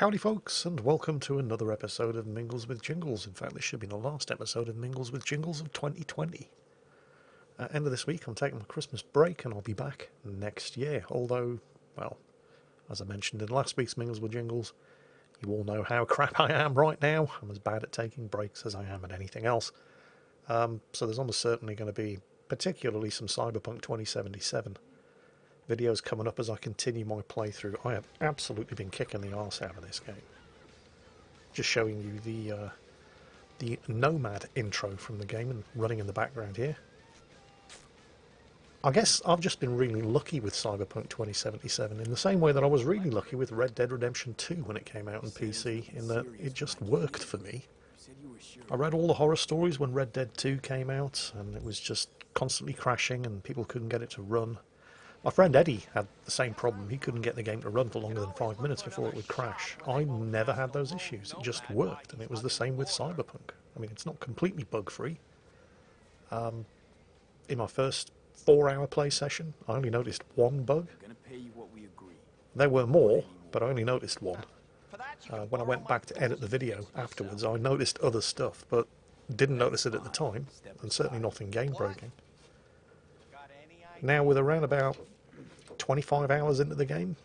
Howdy folks, and welcome to another episode of Mingles with Jingles. In fact, this should be the last episode of Mingles with Jingles of 2020. At the end of this week, I'm taking my Christmas break, and I'll be back next year. Although, well, as I mentioned in last week's Mingles with Jingles, you all know how crap I am right now. I'm as bad at taking breaks as I am at anything else. So there's almost certainly going to be particularly some Cyberpunk 2077 videos coming up as I continue my playthrough. I have absolutely been kicking the arse out of this game. Just showing you the Nomad intro from the game and running in the background here. I guess I've just been really lucky with Cyberpunk 2077 in the same way that I was really lucky with Red Dead Redemption 2 when it came out on PC, in that it just worked for me. I read all the horror stories when Red Dead 2 came out, and it was just constantly crashing and people couldn't get it to run. My friend Eddie had the same problem. He couldn't get the game to run for longer than 5 minutes before it would crash. I never had those issues. It just worked, and it was the same with Cyberpunk. I mean, it's not completely bug-free. In my first 4-hour play session, I only noticed one bug. There were more, but I only noticed one. When I went back to edit the video afterwards, I noticed other stuff, but didn't notice it at the time, and certainly nothing game-breaking. Now, with around about 25 hours into the game,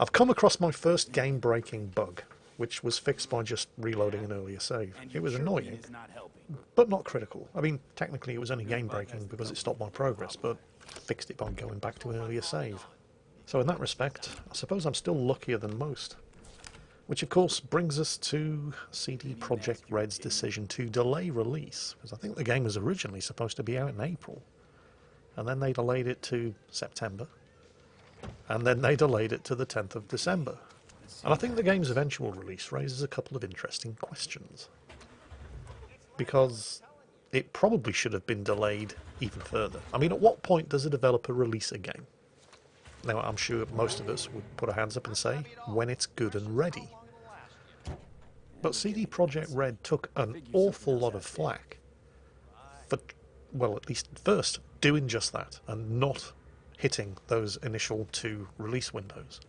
I've come across my first game-breaking bug, which was fixed by just reloading an earlier save. It was annoying, but not critical. I mean, technically it was only game-breaking because it stopped my progress, but I fixed it by going back to an earlier save. So in that respect, I suppose I'm still luckier than most. Which of course brings us to CD Projekt Red's decision to delay release, because I think the game was originally supposed to be out in April. And then they delayed it to September, and then they delayed it to the 10th of December. And I think the game's eventual release raises a couple of interesting questions, because it probably should have been delayed even further. I mean, at what point does a developer release a game? Now, I'm sure most of us would put our hands up and say, when it's good and ready. But CD Projekt Red took an awful lot of flack for, well, at least at first, doing just that and not hitting those initial 2 release windows.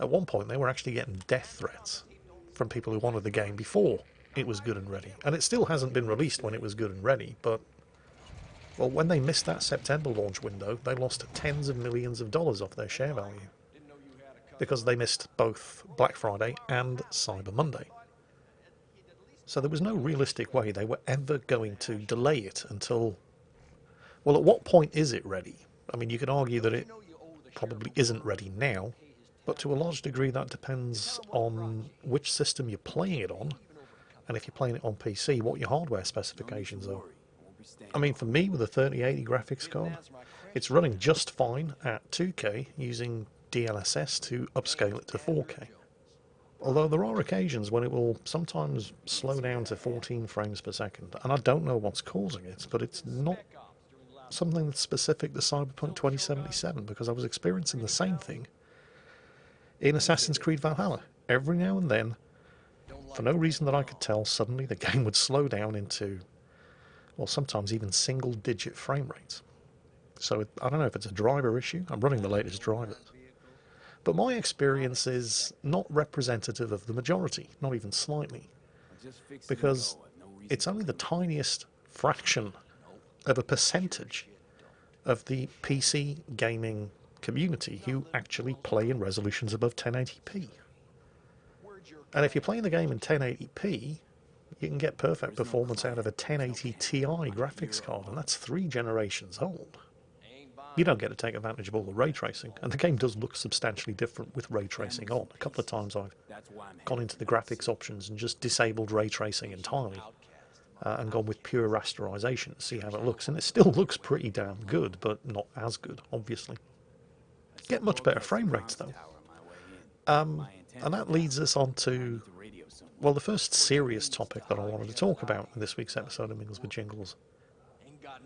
At one point they were actually getting death threats from people who wanted the game before it was good and ready. And it still hasn't been released when it was good and ready, but well, when they missed that September launch window, they lost tens of millions of dollars off their share value, because they missed both Black Friday and Cyber Monday. So there was no realistic way they were ever going to delay it until... Well, at what point is it ready? I mean, you could argue that it probably isn't ready now, but to a large degree that depends on which system you're playing it on, and if you're playing it on PC, what your hardware specifications are. I mean, for me, with a 3080 graphics card, it's running just fine at 2K using DLSS to upscale it to 4K. Although there are occasions when it will sometimes slow down to 14 frames per second, and I don't know what's causing it, but it's not something that's specific to Cyberpunk 2077, because I was experiencing the same thing in Assassin's Creed Valhalla. Every now and then, for no reason that I could tell, suddenly the game would slow down into, well, sometimes even single-digit frame rates. So I don't know if it's a driver issue. I'm running the latest drivers. But my experience is not representative of the majority, not even slightly, because it's only the tiniest fraction of a percentage of the PC gaming community who actually play in resolutions above 1080p. And if you're playing the game in 1080p, you can get perfect performance out of a 1080 Ti graphics card, and that's 3 generations old. You don't get to take advantage of all the ray tracing, and the game does look substantially different with ray tracing on. A couple of times I've gone into the graphics options and just disabled ray tracing entirely, and gone with pure rasterization to see how it looks, and it still looks pretty damn good, but not as good, obviously. Get much better frame rates though. And that leads us on to, well, the first serious topic that I wanted to talk about in this week's episode of Mingles with Jingles.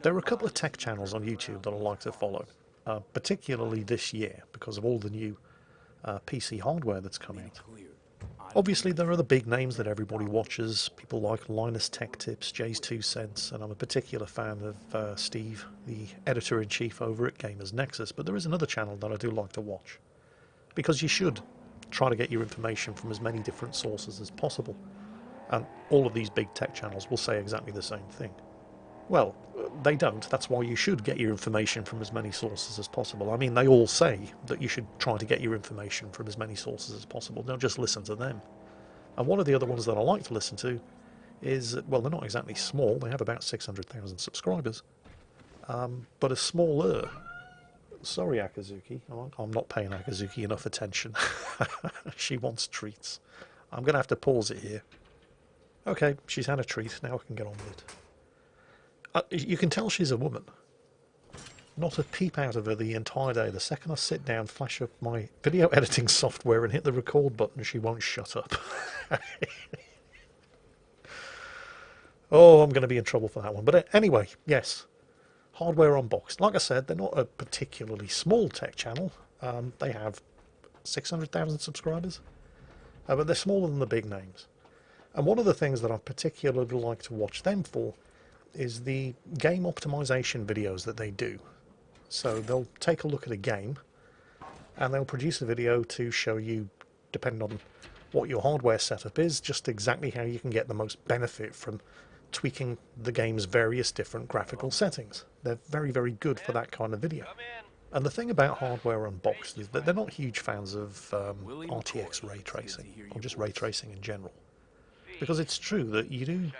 There are a couple of tech channels on YouTube that I like to follow, particularly this year, because of all the new PC hardware that's come out. Obviously, there are the big names that everybody watches, people like Linus Tech Tips, Jay's 2 Cents, and I'm a particular fan of Steve, the editor-in-chief over at Gamers Nexus, but there is another channel that I do like to watch, because you should. try to get your information from as many different sources as possible. And all of these big tech channels will say exactly the same thing. Well, they don't. That's why you should get your information from as many sources as possible. I mean, they all say that you should try to get your information from as many sources as possible. Don't just listen to them. And one of the other ones that I like to listen to is, well, they're not exactly small. They have about 600,000 subscribers. But a smaller... Sorry, Akazuki. I'm not paying Akazuki enough attention. She wants treats. I'm going to have to pause it here. Okay, she's had a treat. Now I can get on with it. You can tell she's a woman. Not a peep out of her the entire day. The second I sit down, flash up my video editing software and hit the record button, she won't shut up. Oh, I'm going to be in trouble for that one. But anyway, yes. Hardware Unboxed. Like I said, they're not a particularly small tech channel. They have 600,000 subscribers. But they're smaller than the big names. And one of the things that I particularly like to watch them for is the game optimization videos that they do. So they'll take a look at a game and they'll produce a video to show you, depending on what your hardware setup is, just exactly how you can get the most benefit from tweaking the game's various different graphical settings. They're very, very good for that kind of video. And the thing about Hardware Unboxed is that they're not huge fans of RTX ray tracing, or just ray tracing in general. Because it's true that you do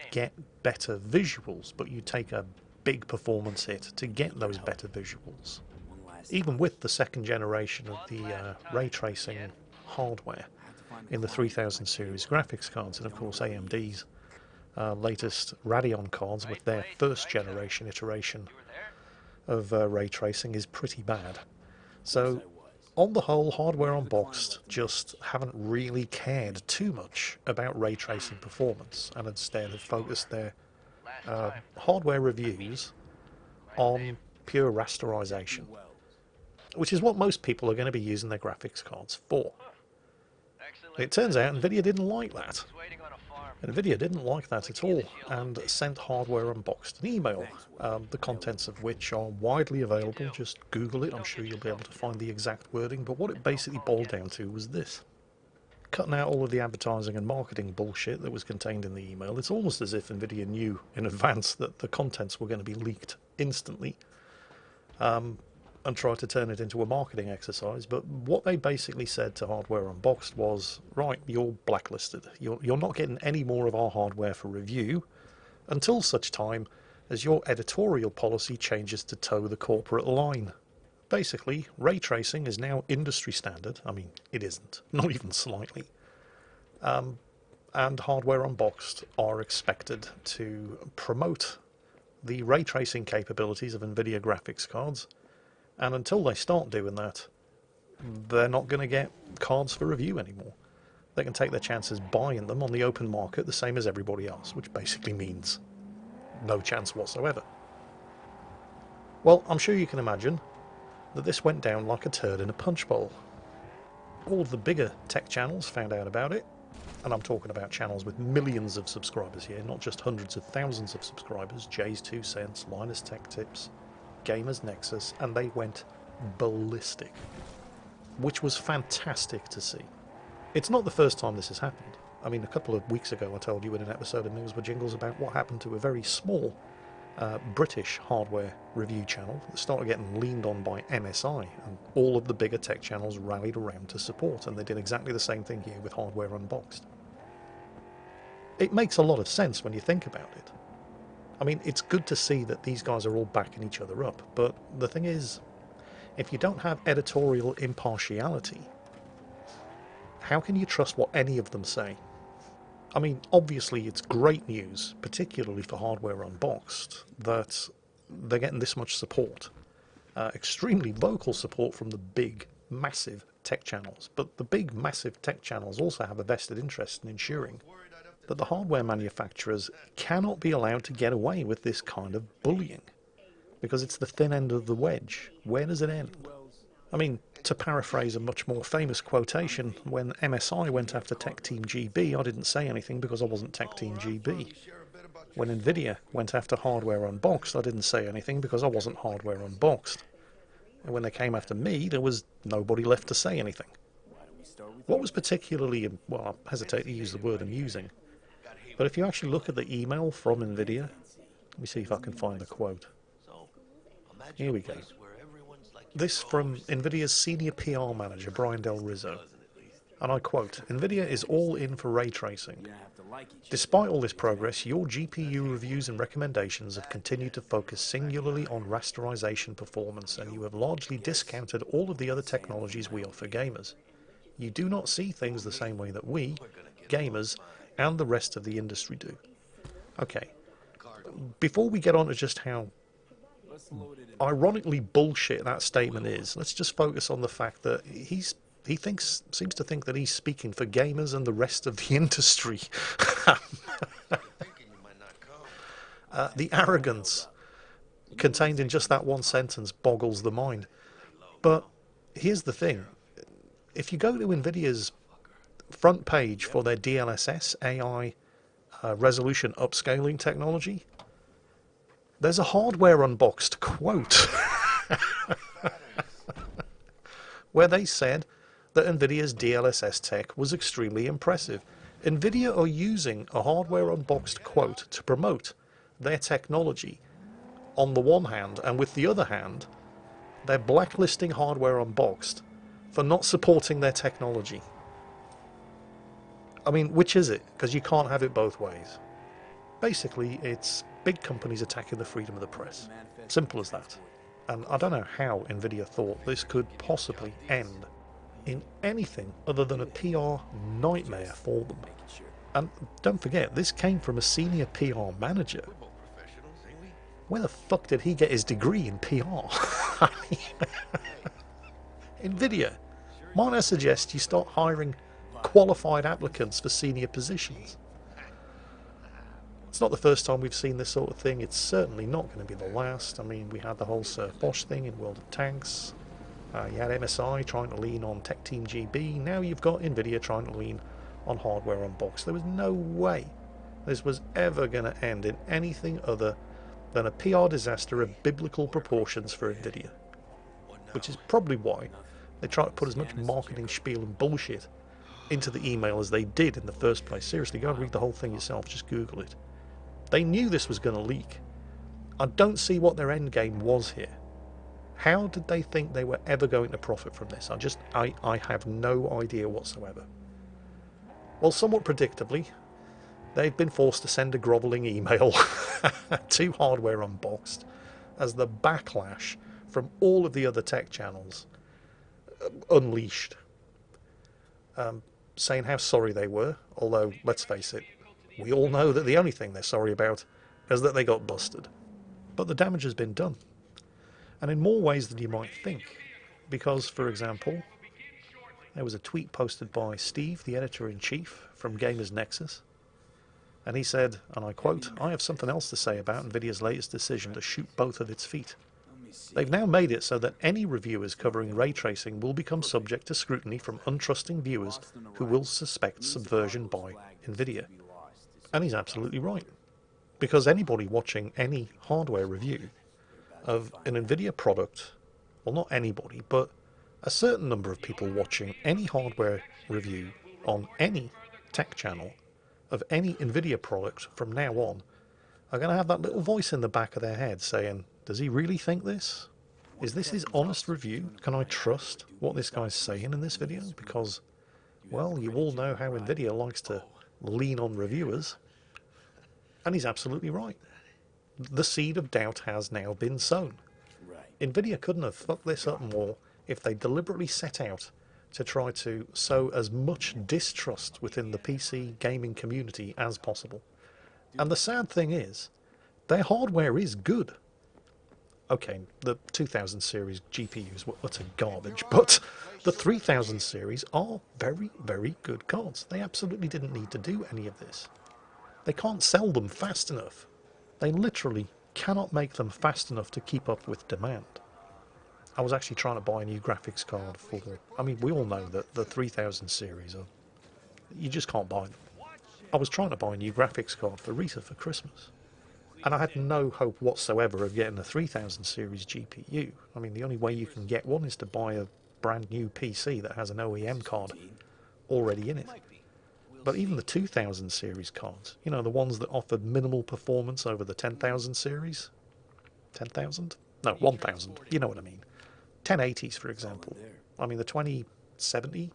get better visuals, but you take a big performance hit to get those better visuals. Even with the second generation of the ray tracing hardware in the 3000 series graphics cards, and of course AMD's latest Radeon cards with their first generation iteration of ray tracing is pretty bad. So on the whole, Hardware Unboxed just haven't really cared too much about ray tracing performance, and instead have focused their hardware reviews on pure rasterization, which is what most people are going to be using their graphics cards for. It turns out Nvidia didn't like that. Nvidia didn't like that at all and sent Hardware Unboxed an email, the contents of which are widely available. Just Google it, I'm sure you'll be able to find the exact wording, but what it basically boiled down to was this. Cutting out all of the advertising and marketing bullshit that was contained in the email, it's almost as if Nvidia knew in advance that the contents were going to be leaked instantly, and tried to turn it into a marketing exercise. But what they basically said to Hardware Unboxed was, right, you're blacklisted. You're not getting any more of our hardware for review until such time as your editorial policy changes to toe the corporate line. Basically, ray tracing is now industry standard. I mean, it isn't, not even slightly. And Hardware Unboxed are expected to promote the ray tracing capabilities of Nvidia graphics cards, and until they start doing that, they're not going to get cards for review anymore. They can take their chances buying them on the open market the same as everybody else, which basically means no chance whatsoever. Well, I'm sure you can imagine that this went down like a turd in a punch bowl. All of the bigger tech channels found out about it, and I'm talking about channels with millions of subscribers here, not just hundreds of thousands of subscribers. Jay's 2 Cents, Linus Tech Tips, Gamers Nexus, and they went ballistic, which was fantastic to see. It's not the first time this has happened. I mean, a couple of weeks ago I told you in an episode of News with Jingles about what happened to a very small British hardware review channel that started getting leaned on by MSI, and all of the bigger tech channels rallied around to support, and they did exactly the same thing here with Hardware Unboxed. It makes a lot of sense when you think about it. I mean, it's good to see that these guys are all backing each other up, but the thing is, if you don't have editorial impartiality, how can you trust what any of them say? I mean, obviously it's great news, particularly for Hardware Unboxed, that they're getting this much support. Extremely vocal support from the big, massive tech channels, but the big, massive tech channels also have a vested interest in ensuring that the hardware manufacturers cannot be allowed to get away with this kind of bullying, because it's the thin end of the wedge. Where does it end? I mean, to paraphrase a much more famous quotation, when MSI went after Tech Team GB, I didn't say anything because I wasn't Tech Team GB. When Nvidia went after Hardware Unboxed, I didn't say anything because I wasn't Hardware Unboxed. And when they came after me, there was nobody left to say anything. What was particularly, well, I hesitate to use the word amusing, but if you actually look at the email from Nvidia, let me see if I can find the quote. Here we go. This from Nvidia's senior PR manager, Brian Del Rizzo. And I quote, "Nvidia is all in for ray tracing. Despite all this progress, your GPU reviews and recommendations have continued to focus singularly on rasterization performance, and you have largely discounted all of the other technologies we offer gamers. You do not see things the same way that we, gamers, and the rest of the industry do." Okay, before we get on to just how ironically bullshit that statement is, let's just focus on the fact that he seems to think that he's speaking for gamers and the rest of the industry. The arrogance contained in just that one sentence boggles the mind. But here's the thing. If you go to Nvidia's front page for their DLSS AI resolution upscaling technology, there's a hardware unboxed quote where they said that Nvidia's DLSS tech was extremely impressive. Nvidia are using a hardware unboxed quote to promote their technology on the one hand, and with the other hand, they're blacklisting Hardware Unboxed for not supporting their technology. I mean, which is it? Because you can't have it both ways. Basically, it's big companies attacking the freedom of the press. Simple as that. And I don't know how Nvidia thought this could possibly end in anything other than a PR nightmare for them. And don't forget, this came from a senior PR manager. Where the fuck did he get his degree in PR? Nvidia, might I suggest you start hiring qualified applicants for senior positions? It's not the first time we've seen this sort of thing. It's certainly not going to be the last. I mean, we had the whole Sir Bosch thing in World of Tanks. You had MSI trying to lean on Tech Team GB. Now you've got Nvidia trying to lean on Hardware Unboxed. There was no way this was ever going to end in anything other than a PR disaster of biblical proportions for Nvidia. Which is probably why they try to put as much marketing spiel and bullshit into the email as they did in the first place. Seriously, go and read the whole thing yourself. Just Google it. They knew this was going to leak. I don't see what their end game was here. How did they think they were ever going to profit from this? I have no idea whatsoever. Well, somewhat predictably, they've been forced to send a grovelling email to Hardware Unboxed as the backlash from all of the other tech channels unleashed, saying how sorry they were, although, let's face it, we all know that the only thing they're sorry about is that they got busted. But the damage has been done. And in more ways than you might think. Because, for example, there was a tweet posted by Steve, the editor-in-chief from Gamers Nexus. And he said, and I quote, "I have something else to say about Nvidia's latest decision to shoot both of its feet. They've now made it so that any reviewers covering ray tracing will become subject to scrutiny from untrusting viewers who will suspect subversion by Nvidia." And he's absolutely right. Because anybody watching any hardware review of an Nvidia product, well, not anybody, but a certain number of people watching any hardware review on any tech channel of any Nvidia product from now on are going to have that little voice in the back of their head saying, does he really think this? Is this his honest review? Can I trust what this guy's saying in this video? Because, well, you all know how Nvidia likes to lean on reviewers. And he's absolutely right. The seed of doubt has now been sown. Nvidia couldn't have fucked this up more if they deliberately set out to try to sow as much distrust within the PC gaming community as possible. And the sad thing is, their hardware is good. Okay, the 2000 series GPUs were utter garbage, but the 3000 series are very, very good cards. They absolutely didn't need to do any of this. They can't sell them fast enough. They literally cannot make them fast enough to keep up with demand. I was actually trying to buy a new graphics card for... I mean, we all know that the 3000 series are... You just can't buy them. I was trying to buy a new graphics card for Rita for Christmas. And I had no hope whatsoever of getting a 3000 series GPU. I mean, the only way you can get one is to buy a brand new PC that has an OEM card. already in it. But even the 2000 series cards, you know, the ones that offered minimal performance over the 10,000 series, 10,000? No, 1,000, you know what I mean. 1080s, for example. I mean, the 2070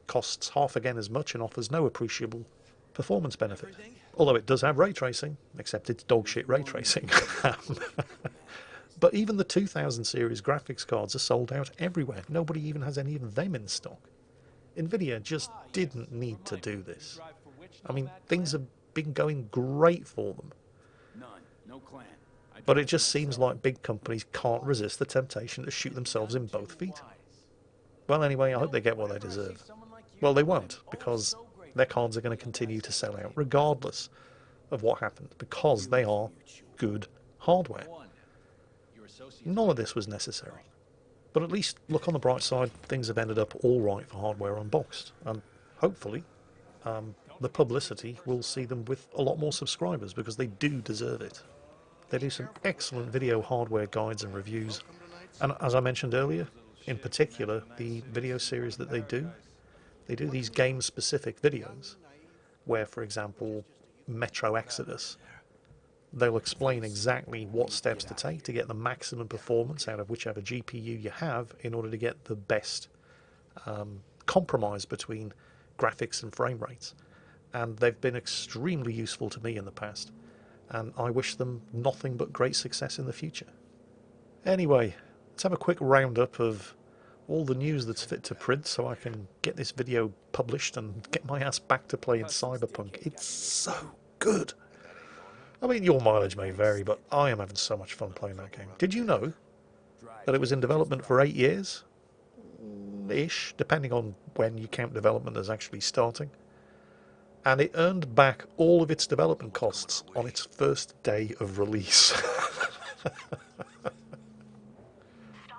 costs half again as much and offers no appreciable performance benefit. Although it does have ray tracing, except it's dog shit ray tracing. But even the 2000 series graphics cards are sold out everywhere. Nobody even has any of them in stock. Nvidia just didn't need to do this. I mean, things have been going great for them. But it just seems like big companies can't resist the temptation to shoot themselves in both feet. Well, anyway, I hope they get what they deserve. Well, they won't, because their cards are going to continue to sell out regardless of what happens, because they are good hardware. None of this was necessary. But at least, look on the bright side, things have ended up all right for Hardware Unboxed. And hopefully, the publicity will see them with a lot more subscribers, because they do deserve it. They do some excellent video hardware guides and reviews. And as I mentioned earlier, in particular, the video series that they do these game-specific videos, where, for example, Metro Exodus, they'll explain exactly what steps to take to get the maximum performance out of whichever GPU you have in order to get the best compromise between graphics and frame rates. And they've been extremely useful to me in the past, and I wish them nothing but great success in the future. Anyway, let's have a quick roundup of all the news that's fit to print so I can get this video published and get my ass back to playing Cyberpunk. It's so good. I mean, your mileage may vary, but I am having so much fun playing that game. Did you know that it was in development for 8 years? Ish, depending on when you count development as actually starting. And it earned back all of its development costs on its first day of release.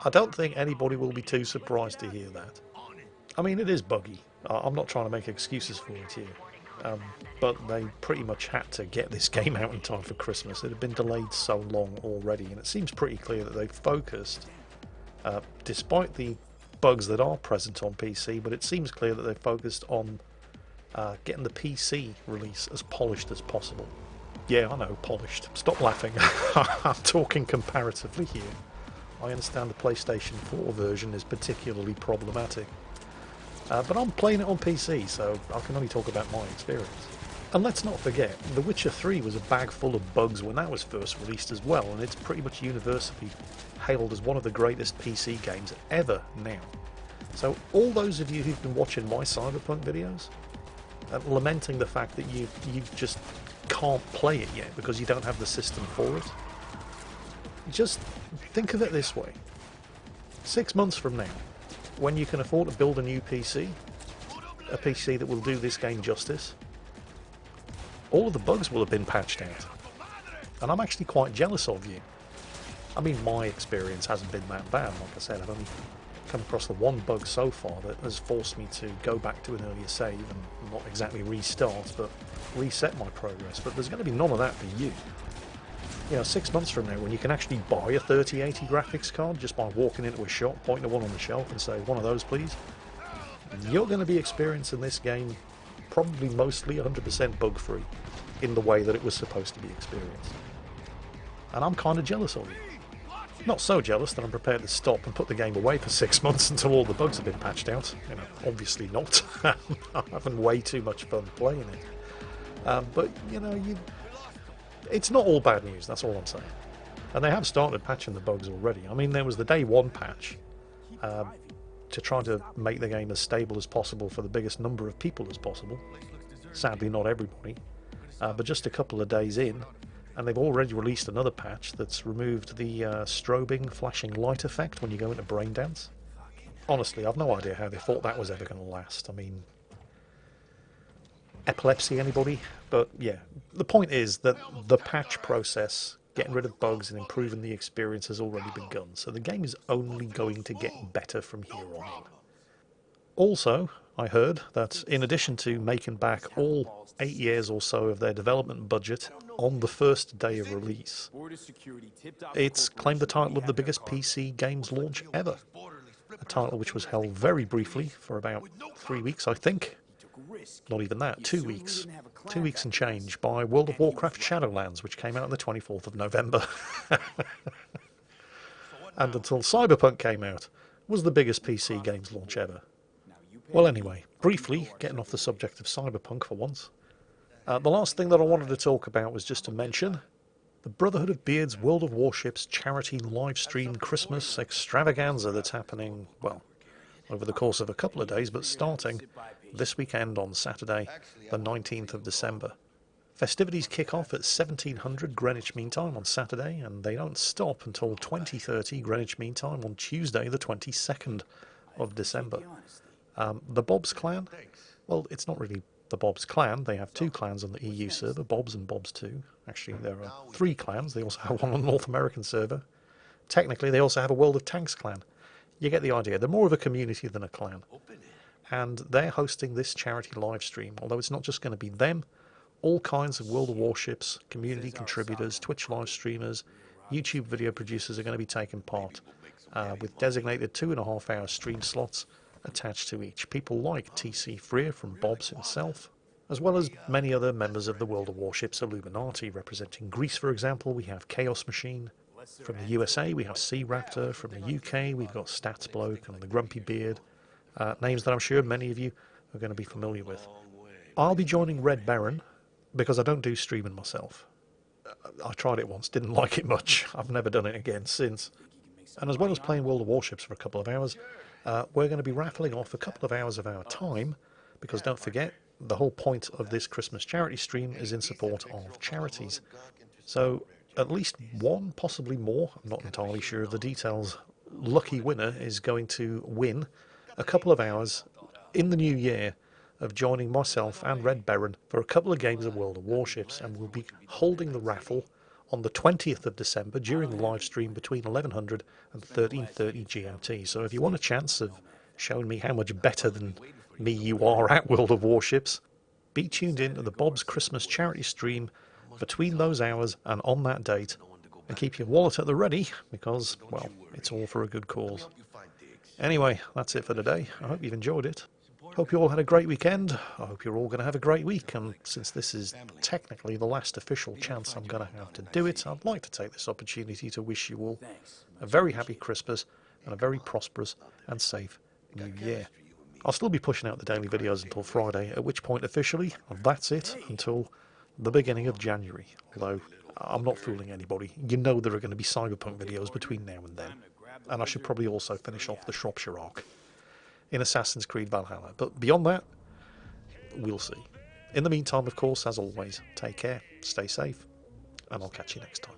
I don't think anybody will be too surprised to hear that. I mean, it is buggy. I'm not trying to make excuses for it here. But they pretty much had to get this game out in time for Christmas. It had been delayed so long already, and it seems pretty clear that they've focused, despite the bugs that are present on PC, but it seems clear that they've focused on getting the PC release as polished as possible. Yeah, I know, polished. Stop laughing. I'm talking comparatively here. I understand the PlayStation 4 version is particularly problematic. But I'm playing it on PC, so I can only talk about my experience. And let's not forget, The Witcher 3 was a bag full of bugs when that was first released as well, and it's pretty much universally hailed as one of the greatest PC games ever now. So all those of you who've been watching my Cyberpunk videos, lamenting the fact that you just can't play it yet because you don't have the system for it, just think of it this way. 6 months from now, when you can afford to build a new PC, a PC that will do this game justice, all of the bugs will have been patched out. And I'm actually quite jealous of you. I mean, my experience hasn't been that bad. Like I said, I've only come across the one bug so far that has forced me to go back to an earlier save and not exactly restart, but reset my progress. But there's going to be none of that for you. You know, 6 months from now, when you can actually buy a 3080 graphics card just by walking into a shop, pointing to one on the shelf and say, one of those please, you're going to be experiencing this game probably mostly 100% bug-free in the way that it was supposed to be experienced. And I'm kind of jealous of you. Not so jealous that I'm prepared to stop and put the game away for 6 months until all the bugs have been patched out. You know, obviously not. I'm having way too much fun playing it. But, you know, it's not all bad news, that's all I'm saying. And they have started patching the bugs already. I mean, there was the day one patch to try to make the game as stable as possible for the biggest number of people as possible. Sadly, not everybody. But just a couple of days in, and they've already released another patch that's removed the strobing, flashing light effect when you go into brain dance. Honestly, I've no idea how they thought that was ever going to last. I mean, epilepsy, anybody? But yeah, the point is that the patch process, getting rid of bugs and improving the experience, has already begun, so the game is only going to get better from here on in. Also, I heard that in addition to making back all 8 years or so of their development budget on the first day of release, it's claimed the title of the biggest PC games launch ever. a title which was held very briefly for about 3 weeks, I think. Not even that, 2 weeks. 2 weeks and change by World of Warcraft Shadowlands, which came out on the 24th of November. And until Cyberpunk came out, was the biggest PC games launch ever. Well anyway, briefly, getting off the subject of Cyberpunk for once, the last thing that I wanted to talk about was just to mention the Brotherhood of Beards World of Warships charity live stream Christmas extravaganza that's happening, well, over the course of a couple of days, but starting this weekend on Saturday, the 19th of December. Festivities kick off at 1700 Greenwich Mean Time on Saturday, and they don't stop until 2030 Greenwich Mean Time on Tuesday, the 22nd of December. The Bob's clan, well, it's not really the Bob's clan. They have 2 clans on the EU server, Bob's and Bob's 2. Actually, there are 3 clans. They also have one on the North American server. Technically, they also have a World of Tanks clan. You get the idea. They're more of a community than a clan. And they're hosting this charity live stream, although it's not just going to be them. All kinds of World of Warships, community contributors, Twitch live streamers, YouTube video producers are going to be taking part, with designated 2.5-hour stream slots attached to each. People like TC Freer from Bob's himself, as well as many other members of the World of Warships Illuminati. Representing Greece, for example, we have Chaos Machine. From the USA, we have Sea Raptor. From the UK, we've got Stats Bloke and the Grumpy Beard. Names that I'm sure many of you are going to be familiar with. I'll be joining Red Baron, because I don't do streaming myself. I tried it once, didn't like it much. I've never done it again since. And as well as playing World of Warships for a couple of hours, we're going to be raffling off a couple of hours of our time, because don't forget, the whole point of this Christmas charity stream is in support of charities. So at least one, possibly more, I'm not entirely sure of the details, lucky winner is going to win a couple of hours in the new year of joining myself and Red Baron for a couple of games of World of Warships, and we'll be holding the raffle on the 20th of December during the live stream between 1100 and 1330 GMT. So if you want a chance of showing me how much better than me you are at World of Warships, be tuned in to the Bob's Christmas charity stream between those hours and on that date, and keep your wallet at the ready, because, well, it's all for a good cause. Anyway, that's it for today. I hope you've enjoyed it. Hope you all had a great weekend. I hope you're all going to have a great week, and since this is technically the last official chance I'm going to have to do it, I'd like to take this opportunity to wish you all a very happy Christmas and a very prosperous and safe New Year. I'll still be pushing out the daily videos until Friday, at which point officially that's it until the beginning of January. Although I'm not fooling anybody. You know there are going to be Cyberpunk videos between now and then. And I should probably also finish off the Shropshire arc in Assassin's Creed Valhalla. But beyond that, we'll see. In the meantime, of course, as always, take care, stay safe, and I'll catch you next time.